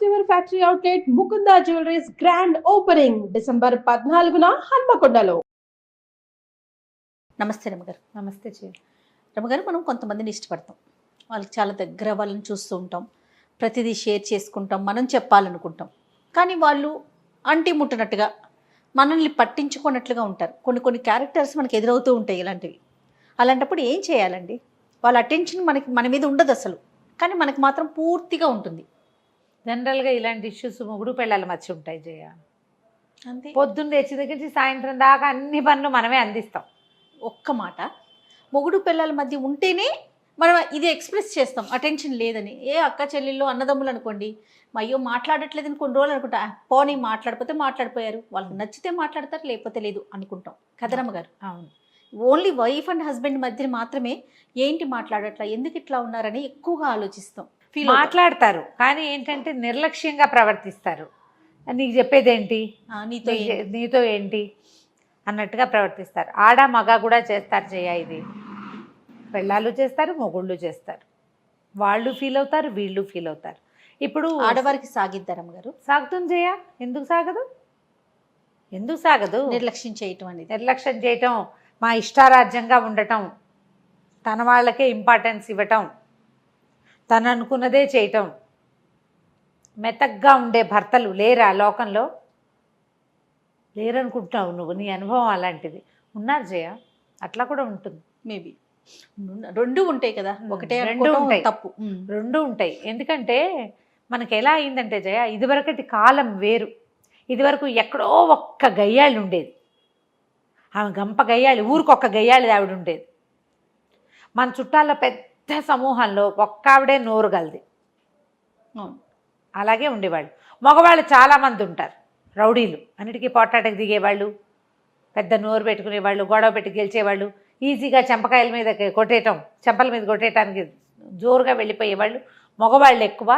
First ever factory outlet Mukunda jewelleries grand opening December 14న హన్మకొండలో. నమస్తే రమగారు. నమస్తే చే రమగారు, మనం కొంతమందిని ఇష్టపడతాం, వాళ్ళకి చాలా దగ్గర వాళ్ళని చూస్తూ ఉంటాం, ప్రతిదీ షేర్ చేసుకుంటాం, మనం చెప్పాలనుకుంటాం. కానీ వాళ్ళు అంటి ముట్టనట్టుగా మనల్ని పట్టించుకున్నట్లుగా ఉంటారు. కొన్ని కొన్ని క్యారెక్టర్స్ మనకి ఎదురవుతూ ఉంటాయి ఇలాంటివి. అలాంటప్పుడు ఏం చేయాలండి? వాళ్ళ అటెన్షన్ మన మీద ఉండదు అసలు, కానీ మనకు మాత్రం పూర్తిగా ఉంటుంది. జనరల్గా ఇలాంటి ఇష్యూస్ మొగుడు పెళ్ళాల మధ్య ఉంటాయి జయ. అంతే. పొద్దున్న తెచ్చి దగ్గర నుంచి సాయంత్రం దాకా అన్ని పనులు మనమే అందిస్తాం. ఒక్క మాట, మొగుడు పిల్లల మధ్య ఉంటేనే మనం ఇది ఎక్స్ప్రెస్ చేస్తాం, అటెన్షన్ లేదని. ఏ అక్క చెల్లెళ్ళు అన్నదమ్ములు అనుకోండి, అయ్యో మాట్లాడట్లేదని కొన్ని రోజులు అనుకుంటా, పోనీ మాట్లాడిపోతే మాట్లాడిపోయారు, వాళ్ళకి నచ్చితే మాట్లాడతారు, లేకపోతే లేదు అనుకుంటాం కదరమ్మ గారు. అవును. ఓన్లీ వైఫ్ అండ్ హస్బెండ్ మధ్య మాత్రమే ఏంటి మాట్లాడట్లా, ఎందుకు ఇట్లా ఉన్నారని ఎక్కువగా ఆలోచిస్తాం. మాట్లాడతారు కానీ ఏంటంటే నిర్లక్ష్యంగా ప్రవర్తిస్తారు. నీకు చెప్పేదేంటి, నీతో ఏంటి అన్నట్టుగా ప్రవర్తిస్తారు. ఆడ మగ కూడా చేస్తారు జయ. ఇది పెళ్ళాలు చేస్తారు, మొగుళ్ళు చేస్తారు. వాళ్ళు ఫీల్ అవుతారు, వీళ్ళు ఫీల్ అవుతారు. ఇప్పుడు ఆడవారికి సాగిద్దారమ్మ గారు. సాగుతుంది జయ. ఎందుకు సాగదు? ఎందుకు సాగదు? నిర్లక్ష్యం చేయటం అనేది. నిర్లక్ష్యం చేయటం, మా ఇష్టారాజ్యంగా ఉండటం, తన వాళ్ళకే ఇంపార్టెన్స్ ఇవ్వటం, తను అనుకున్నదే చేయటం. మెతగ్గా ఉండే భర్తలు లేరా లోకంలో? లేరనుకుంటున్నావు నువ్వు, నీ అనుభవం అలాంటిది. ఉన్నారు జయ, అట్లా కూడా ఉంటుంది. మేబీ రెండు ఉంటాయి కదా, ఒకటే రెండు ఉంటాయి, తప్పు. రెండు ఉంటాయి. ఎందుకంటే మనకి ఎలా అయిందంటే జయ, ఇదివరకటి కాలం వేరు. ఇదివరకు ఎక్కడో ఒక్క గయ్యాళ్ళు ఉండేది, ఆమె గంప గయ్యాళి, ఊరికొక్క గయ్యాళి ఆవిడ ఉండేది. మన చుట్టాల్లో పెద్ద సమూహంలో ఒక్క ఆవిడే నోరు గలది. అలాగే ఉండేవాళ్ళు. మగవాళ్ళు చాలామంది ఉంటారు, రౌడీలు, అన్నిటికీ పోట్లాటకు దిగేవాళ్ళు, పెద్ద నోరు పెట్టుకునేవాళ్ళు, గొడవ పెట్టి గెలిచేవాళ్ళు, ఈజీగా చెంపకాయల మీద కొట్టేయటం, చెంపల మీద కొట్టేయటానికి జోరుగా వెళ్ళిపోయేవాళ్ళు. మగవాళ్ళు ఎక్కువ,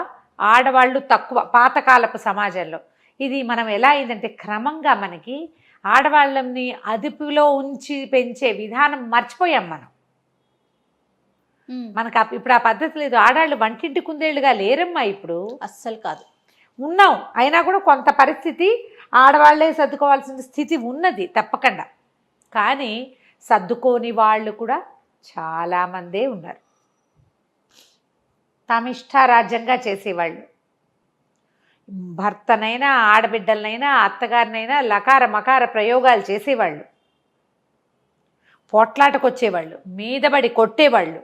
ఆడవాళ్ళు తక్కువ పాతకాలపు సమాజంలో. ఇది మనం ఎలా అయిందంటే క్రమంగా మనకి ఆడవాళ్ళని అదుపులో ఉంచి పెంచే విధానం మర్చిపోయాం మనం. మనకు ఇప్పుడు ఆ పద్ధతి లేదు. ఆడాళ్ళు వంటింటి కుందేళ్ళుగా లేరమ్మా ఇప్పుడు. అస్సలు కాదు. ఉన్నాం, అయినా కూడా కొంత పరిస్థితి ఆడవాళ్లే సర్దుకోవాల్సిన స్థితి ఉన్నది తప్పకుండా. కానీ సర్దుకోని వాళ్ళు కూడా చాలామందే ఉన్నారు. తమిష్టారాజ్యంగా చేసేవాళ్ళు. భర్తనైనా ఆడబిడ్డలనైనా అత్తగారినైనా లకార మకార ప్రయోగాలు చేసేవాళ్ళు, పోట్లాటకు వచ్చేవాళ్ళు, మీదబడి కొట్టేవాళ్ళు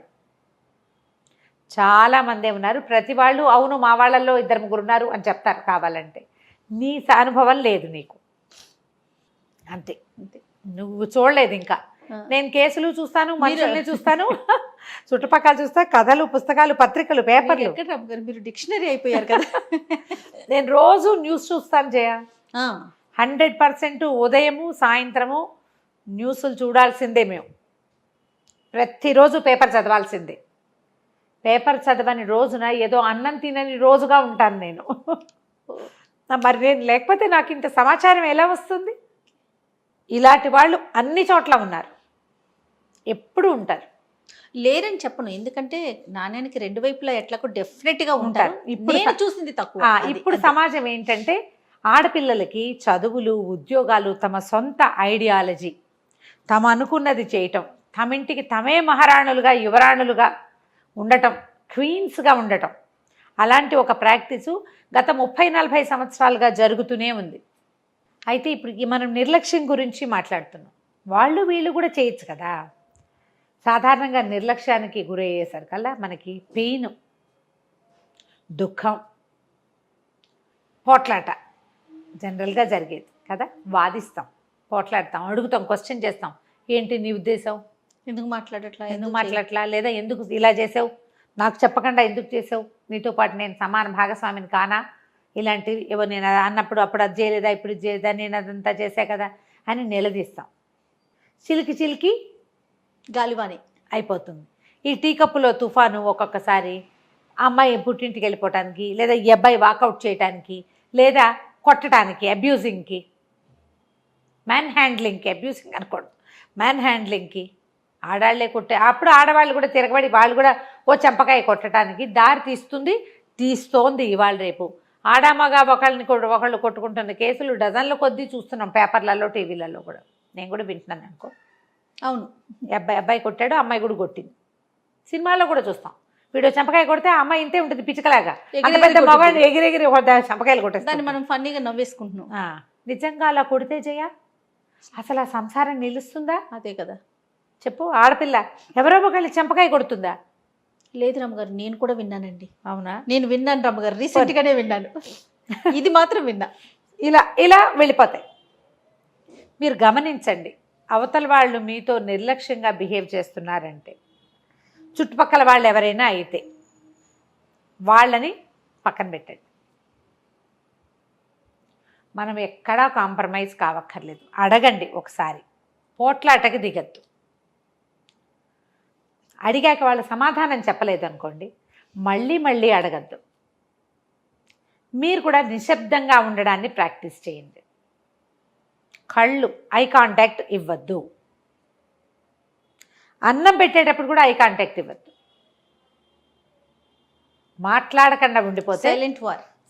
చాలామందే ఉన్నారు. ప్రతి వాళ్ళు అవును మా వాళ్ళల్లో 2-3 ఉన్నారు అని చెప్తారు కావాలంటే. నీ అనుభవం లేదు నీకు, అంతే. అంతే, నువ్వు చూడలేదు ఇంకా. నేను కేసులు చూస్తాను, మనుషుల్ని చూస్తాను, చుట్టుపక్కల చూస్తా, కథలు, పుస్తకాలు, పత్రికలు, పేపర్లు. మీరు డిక్షనరీ అయిపోయారు కదా. నేను రోజు న్యూస్ చూస్తాను జయ. 100% ఉదయము సాయంత్రము న్యూస్లు చూడాల్సిందే మేము. ప్రతిరోజు పేపర్ చదవాల్సిందే. పేపర్ చదవని రోజున ఏదో అన్నం తినని రోజుగా ఉంటాను నేను. మరి నేను లేకపోతే నాకు ఇంత సమాచారం ఎలా వస్తుంది? ఇలాంటి వాళ్ళు అన్ని చోట్ల ఉన్నారు, ఎప్పుడు ఉంటారు. లేరని చెప్పను, ఎందుకంటే నాణ్యానికి రెండు వైపులా ఎట్లా డెఫినెట్గా ఉంటారు. ఇప్పుడు చూసింది తక్కువ. ఇప్పుడు సమాజం ఏంటంటే ఆడపిల్లలకి చదువులు, ఉద్యోగాలు, తమ సొంత ఐడియాలజీ, తమ అనుకున్నది చేయటం, తమింటికి తమే మహారాణులుగా యువరాణులుగా ఉండటం, క్వీన్స్గా ఉండటం, అలాంటి ఒక ప్రాక్టీసు గత 30-40 సంవత్సరాలుగా జరుగుతూనే ఉంది. అయితే ఇప్పుడు మనం నిర్లక్ష్యం గురించి మాట్లాడుతున్నాం. వాళ్ళు వీళ్ళు కూడా చేయొచ్చు కదా. సాధారణంగా నిర్లక్ష్యానికి గురయ్యేసరికల్లా మనకి పెయిన్, దుఃఖం, పోట్లాట జనరల్గా జరిగేది కదా. వాదిస్తాం, పోట్లాడతాం, అడుగుతాం, క్వశ్చన్ చేస్తాం. ఏంటి నీ ఉద్దేశం? ఎందుకు మాట్లాడట్లా, లేదా ఎందుకు ఇలా చేసావు, నాకు చెప్పకుండా ఎందుకు చేసావు, నీతో పాటు నేను సమాన భాగస్వామిని కానా, ఇలాంటివి ఏవో నేను అన్నప్పుడు అప్పుడు అది చేయలేదా, ఇప్పుడు ఇది చేయలేదా, నేను అదంతా చేసా కదా అని నిలదీస్తాం. చిలికి గాలివాని అయిపోతుంది. ఈ టీ కప్పులో తుఫాను ఒక్కొక్కసారి అమ్మాయి పుట్టింటికి వెళ్ళిపోవటానికి, లేదా ఈ అబ్బాయి వాకౌట్ చేయడానికి, లేదా కొట్టడానికి, అబ్యూజింగ్కి, మ్యాన్ హ్యాండ్లింగ్కి, అబ్యూజింగ్ అనకూడదు, మ్యాన్ హ్యాండ్లింగ్కి ఆడాళ్లే కొట్టే. అప్పుడు ఆడవాళ్ళు కూడా తిరగబడి వాళ్ళు కూడా ఓ చెంపకాయ కొట్టడానికి దారి తీస్తోంది ఇవాళ రేపు. ఆడామగా ఒకళ్ళు కొట్టుకుంటున్న కేసులు డజన్ల కొద్దీ చూస్తున్నాం పేపర్లలో టీవీలలో కూడా. నేను కూడా వింటున్నాను అనుకో. అవును. అబ్బాయి కొట్టాడు, అమ్మాయి కూడా కొట్టింది. సినిమాలో కూడా చూస్తాం. వీడు చంపకాయ కొడితే ఆ అమ్మాయి ఇంతే ఉంటుంది పిచ్చికలాగా, అంత పెద్ద మగాడిని ఎగిరెగిరి చంపకాయలు కొట్టేస్తాను. దాన్ని మనం ఫన్నీగా నవ్వేసుకుంటున్నాం. నిజంగా అలా కొడితే జయ అసలు ఆ సంసారం నిలుస్తుందా? అదే కదా. చెప్పు, ఆడపిల్ల ఎవరో ఒకళ్ళు చంపకాయ కొడుతుందా? లేదు రమ్మగారు, నేను కూడా విన్నానండి. అవునా? నేను విన్నాను రమ్మగారు, రీసెంట్గానే విన్నాను. ఇది మాత్రం విన్నా. ఇలా వెళ్ళిపోతాయి. మీరు గమనించండి, అవతల వాళ్ళు మీతో నిర్లక్ష్యంగా బిహేవ్ చేస్తున్నారంటే, చుట్టుపక్కల వాళ్ళు ఎవరైనా అయితే వాళ్ళని పక్కన పెట్టండి. మనం ఎక్కడా కాంప్రమైజ్ కావక్కర్లేదు. అడగండి ఒకసారి, పోట్లాటకి దిగద్దు. అడిగాక వాళ్ళ సమాధానం చెప్పలేదు అనుకోండి, మళ్ళీ అడగద్దు. మీరు కూడా నిశ్శబ్దంగా ఉండడాన్ని ప్రాక్టీస్ చేయండి. కళ్ళు ఐ కాంటాక్ట్ ఇవ్వద్దు. అన్నం పెట్టేటప్పుడు కూడా ఐ కాంటాక్ట్ ఇవ్వద్దు. మాట్లాడకుండా ఉండిపోతే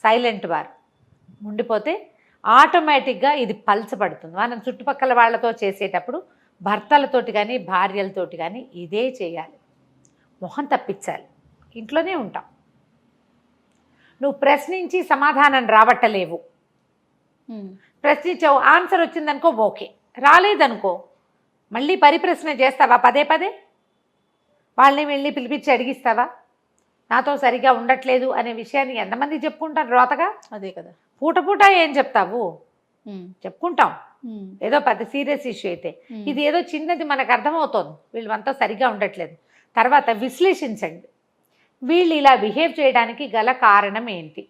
సైలెంట్ వార్ ఉండిపోతే ఆటోమేటిక్గా ఇది పల్చబడుతుంది. మనం చుట్టుపక్కల వాళ్ళతో చేసేటప్పుడు భర్తలతోటి కానీ భార్యలతోటి కానీ ఇదే చేయాలి. మొహం తప్పించాలి. ఇంట్లోనే ఉంటాం, నువ్వు ప్రశ్నించి సమాధానం రావట్టలేవు. ప్రశ్నించావు, ఆన్సర్ వచ్చిందనుకో ఓకే, రాలేదనుకో మళ్ళీ పరిప్రశ్న చేస్తావా? పదే వాళ్ళని వెళ్ళి పిలిపించి అడిగిస్తావా? నాతో సరిగా ఉండట్లేదు అనే విషయాన్ని ఎంతమంది చెప్పుకుంటారు రోతగా? అదే కదా. పూట ఏం చెప్తావు? చెప్పుకుంటాం. ఏదో పెద్ద సీరియస్ ఇష్యూ అయితే, ఇది ఏదో చిన్నది మనకు అర్థమవుతోంది, వీళ్ళు మనతో సరిగా ఉండట్లేదు. తర్వాత విశ్లేషించండి, వీళ్ళు ఇలా బిహేవ్ చేయడానికి గల కారణం ఏంటి?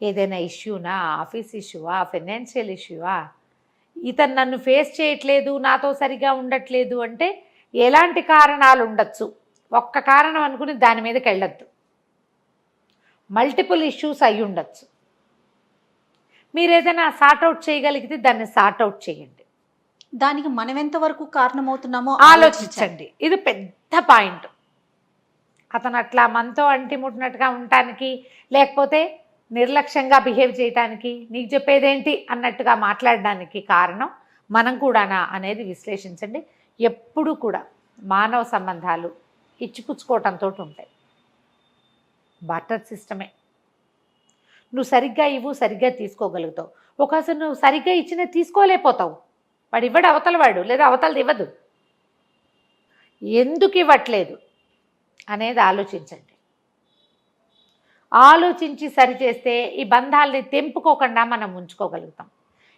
ఏదైనా ఇష్యూనా, ఆఫీస్ ఇష్యూవా, ఫైనాన్షియల్ ఇష్యూవా? ఇతను నన్ను ఫేస్ చేయట్లేదు, నాతో సరిగా ఉండట్లేదు అంటే ఎలాంటి కారణాలు ఉండొచ్చు? ఒక్క కారణం అనుకుని దాని మీదకి వెళ్ళొద్దు. మల్టిపుల్ ఇష్యూస్ అయి ఉండొచ్చు. మీరు ఏదైనా సార్ట్అవుట్ చేయగలిగితే దాన్ని సార్ట్అవుట్ చేయండి. దానికి మనం ఎంతవరకు కారణమవుతున్నామో ఆలోచించండి. ఇది పెద్ద పాయింట్. అతను అట్లా మనతో అంటిముట్టినట్టుగా ఉండటానికి, లేకపోతే నిర్లక్ష్యంగా బిహేవ్ చేయటానికి, నీకు చెప్పేదేంటి అన్నట్టుగా మాట్లాడడానికి కారణం మనం కూడానా అనేది విశ్లేషించండి. ఎప్పుడు కూడా మానవ సంబంధాలు ఇచ్చిపుచ్చుకోవటంతో ఉంటాయి. బార్టర్ సిస్టమే. నువ్వు సరిగ్గా ఇవ్వు, సరిగ్గా తీసుకోగలుగుతావు. ఒకసారి నువ్వు సరిగ్గా ఇచ్చినా తీసుకోలేకపోతావు. వాడు ఇవ్వడు అవతలవాడు, లేదా అవతలది ఇవ్వదు. ఎందుకు ఇవ్వట్లేదు అనేది ఆలోచించండి. ఆలోచించి సరిచేస్తే ఈ బంధాలని తెంపుకోకుండా మనం ఉంచుకోగలుగుతాం.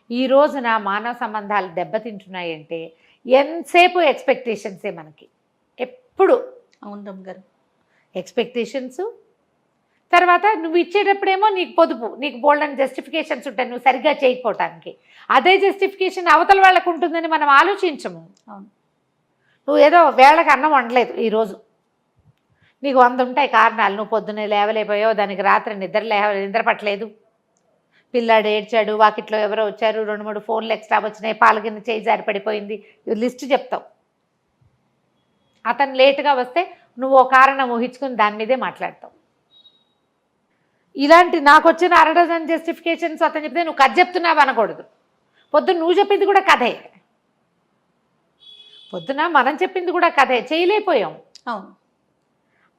ఈ రోజున మానవ సంబంధాలు దెబ్బతింటున్నాయంటే ఎంతసేపు ఎక్స్పెక్టేషన్సే మనకి. ఎప్పుడు అవును గారు, ఎక్స్పెక్టేషన్స్. తర్వాత నువ్వు ఇచ్చేటప్పుడేమో నీకు పొదుపు, నీకు బోల్డన్ జస్టిఫికేషన్స్ ఉంటాయి నువ్వు సరిగ్గా చేయకపోవటానికి. అదే జస్టిఫికేషన్ అవతల వాళ్ళకు ఉంటుందని మనం ఆలోచించము. అవును. నువ్వు ఏదో వేళకి అన్నం వండలేదు ఈరోజు, నీకు 100 ఉంటాయి కారణాలు. నువ్వు పొద్దున్నే లేవలేకపోయావు, దానికి రాత్రి నిద్ర పట్టలేదు, పిల్లాడు ఏడ్చాడు, వాకిట్లో ఎవరో వచ్చారు, 2-3 ఫోన్లు ఎక్స్ట్రా వచ్చినాయి, పాలగిన్న చేయి జారి పడిపోయింది, లిస్ట్ చెప్తావు. అతను లేటుగా వస్తే నువ్వు ఓ కారణం ఊహించుకుని దాని మీదే మాట్లాడతావు. ఇలాంటి నాకు వచ్చిన 1 డజన్ జస్టిఫికేషన్స్ అతను చెప్తే నువ్వు కథ చెప్తున్నావు అనకూడదు. పొద్దున్న నువ్వు చెప్పింది కూడా కథే, పొద్దున మనం చెప్పింది కూడా కథే. చేయలేకపోయాం. అవును.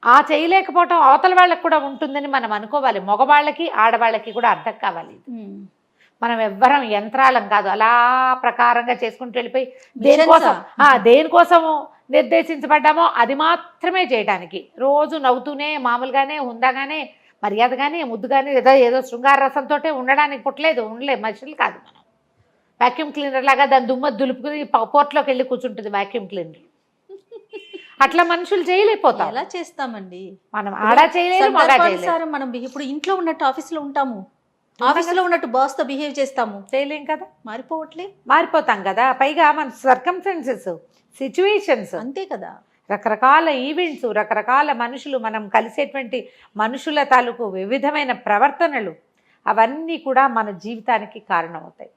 ఆ చేయలేకపోవటం అవతల వాళ్ళకి కూడా ఉంటుందని మనం అనుకోవాలి. మగవాళ్ళకి ఆడవాళ్ళకి కూడా అర్థం కావాలి. మనం ఎవ్వరం యంత్రాలం కాదు. అలా ప్రకారంగా చేసుకుంటూ వెళ్ళిపోయి దేనికోసము నిర్దేశించబడ్డామో అది మాత్రమే చేయడానికి, రోజు నవ్వుతూనే మామూలుగానే హుందాగానే మర్యాదగానే ముద్దుగానే ఏదో శృంగార రసంతో ఉండడానికి ఉండలే మనుషులు కాదు మనం. వాక్యూమ్ క్లీనర్ లాగా దాని దుమ్మ దులుపుకుని పోర్ట్లోకి వెళ్ళి కూర్చుంటుంది వాక్యూమ్ క్లీనర్. అట్లా మనుషులు చేయలేకపోతాం. ఎలా చేస్తామండి మనం? ఆడ చేయలేదు, మగ చేయలేదు. మనం ఇప్పుడు ఇంట్లో ఉన్నట్టు ఆఫీస్లో ఉంటాము, ఆఫీస్లో ఉన్నట్టు బాస్తో బిహేవ్ చేస్తాము, చేయలేం కదా. మారిపోతాం కదా. పైగా మన సర్కమ్స్టాన్సెస్, సిచ్యువేషన్స్ అంతే కదా. రకరకాల ఈవెంట్స్, రకరకాల మనుషులు, మనం కలిసేటువంటి మనుషుల తాలూకు వివిధమైన ప్రవర్తనలు, అవన్నీ కూడా మన జీవితానికి కారణమవుతాయి.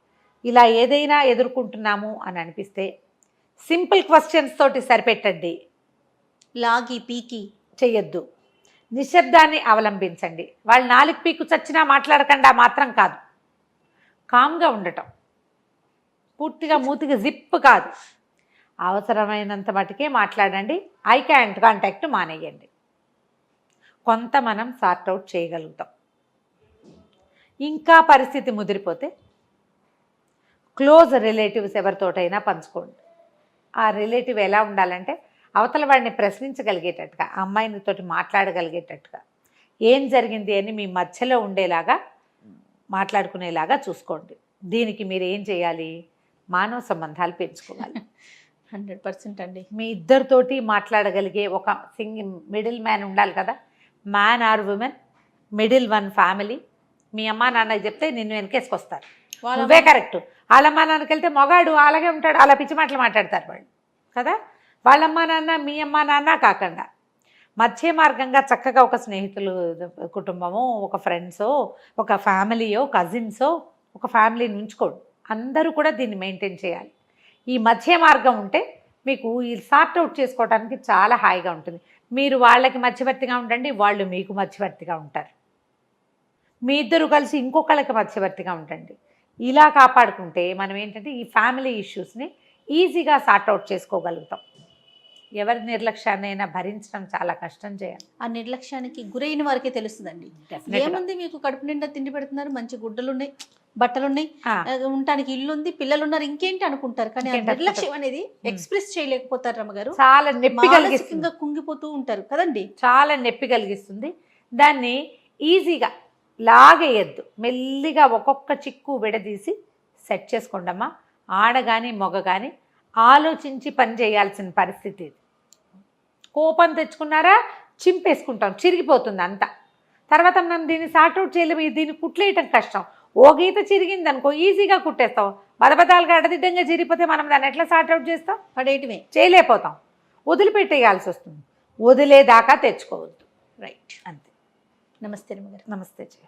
ఇలా ఏదైనా ఎదుర్కొంటున్నాము అని అనిపిస్తే సింపుల్ క్వశ్చన్స్ తోటి సరిపెట్టండి. లాగి పీకి చెయ్యొద్దు. నిశ్శబ్దాన్ని అవలంబించండి. వాళ్ళు నాలుగు పీకు చచ్చినా మాట్లాడకుండా మాత్రం కాదు, కామ్గా ఉండటం, పూర్తిగా మూతికి జిప్ కాదు, అవసరమైనంత మటుకే మాట్లాడండి. ఐ కాంటాక్ట్ మానేయండి. కొంత మనం సార్ట్అవుట్ చేయగలుగుతాం. ఇంకా పరిస్థితి ముదిరిపోతే క్లోజ్ రిలేటివ్స్ ఎవరితోటైనా పంచుకోండి. ఆ రిలేటివ్ ఎలా ఉండాలంటే అవతల వాడిని ప్రశ్నించగలిగేటట్టుగా, అమ్మాయినితోటి మాట్లాడగలిగేటట్టుగా, ఏం జరిగింది అని మీ మధ్యలో ఉండేలాగా మాట్లాడుకునేలాగా చూసుకోండి. దీనికి మీరు ఏం చేయాలి? మానవ సంబంధాలు పెంచుకోవాలి. 100% అండి. మీ ఇద్దరితోటి మాట్లాడగలిగే ఒక మిడిల్ మ్యాన్ ఉండాలి కదా. Man or women, middle one family. మీ అమ్మా నాన్నకి చెప్తే నిన్ను వెనకేసుకొస్తారు, నువ్వే కరెక్ట్. వాళ్ళ అమ్మా నాన్నకి వెళ్తే మొగాడు అలాగే ఉంటాడు, అలా పిచ్చి మాటలు మాట్లాడతారు వాళ్ళు కదా. వాళ్ళమ్మా నాన్న మీ అమ్మా నాన్న కాకుండా మధ్య మార్గంగా చక్కగా ఒక స్నేహితులు కుటుంబమో, ఒక ఫ్రెండ్సో, ఒక ఫ్యామిలీయో, కజిన్సో, ఒక ఫ్యామిలీని ఉంచుకోండి. అందరూ కూడా దీన్ని మెయింటైన్ చేయాలి. ఈ మధ్య మార్గం ఉంటే మీకు ఈ సార్ట్అవుట్ చేసుకోవడానికి చాలా హాయిగా ఉంటుంది. మీరు వాళ్ళకి మధ్యవర్తిగా ఉండండి, వాళ్ళు మీకు మధ్యవర్తిగా ఉంటారు. మీ ఇద్దరు కలిసి ఇంకొకళ్ళకి మధ్యవర్తిగా ఉండండి. ఇలా కాపాడుకుంటే మనం ఏంటంటే ఈ ఫ్యామిలీ ఇష్యూస్ని ఈజీగా సార్ట్అవుట్ చేసుకోగలుగుతాం. ఎవరి నిర్లక్ష్యాన్నైనా భరించడం చాలా కష్టం చేయాలి. ఆ నిర్లక్ష్యానికి గురైన వారికే తెలుస్తుందండి. ఏముంది, మీకు కడుపు నిండా తిండి పెడుతున్నారు, మంచి గుడ్డలు ఉన్నాయి, బట్టలు ఉన్నాయి, ఉండటానికి ఇల్లు ఉంది, పిల్లలు ఉన్నారు, ఇంకేంటి అనుకుంటారు. కానీ ఆ నిర్లక్ష్యం అనేది ఎక్స్ప్రెస్ చేయలేకపోతారు రమ్మగారు. చాలా నొప్పి కలిగిస్తుంది, కుంగిపోతూ ఉంటారు కదండి. చాలా నొప్పి కలిగిస్తుంది. దాన్ని ఈజీగా లాగేయద్దు, మెల్లిగా ఒక్కొక్క చిక్కు విడదీసి సెట్ చేసుకోండమ్మా. ఆడగాని మొగ కానీ ఆలోచించి పని చేయాల్సిన పరిస్థితి ఇది. కోపం తెచ్చుకున్నారా చింపేసుకుంటాం, చిరిగిపోతుంది అంతా. తర్వాత మనం దీన్ని సార్ట్అవుట్ చేయలేము, దీన్ని కుట్లేయటం కష్టం. ఓ గీత చిరిగింది అనుకో ఈజీగా కుట్టేస్తాం, బదబదాలుగా అడదిడ్డంగా చిరిగిపోతే మనం దాన్ని ఎట్లా సార్ట్అవుట్ చేస్తాం? పడేయటమే, చేయలేకపోతాం, వదిలిపెట్టేయాల్సి వస్తుంది. వదిలేదాకా తెచ్చుకోవద్దు. రైట్. అంతే. నమస్తే రమ్మగారు. నమస్తే జయ.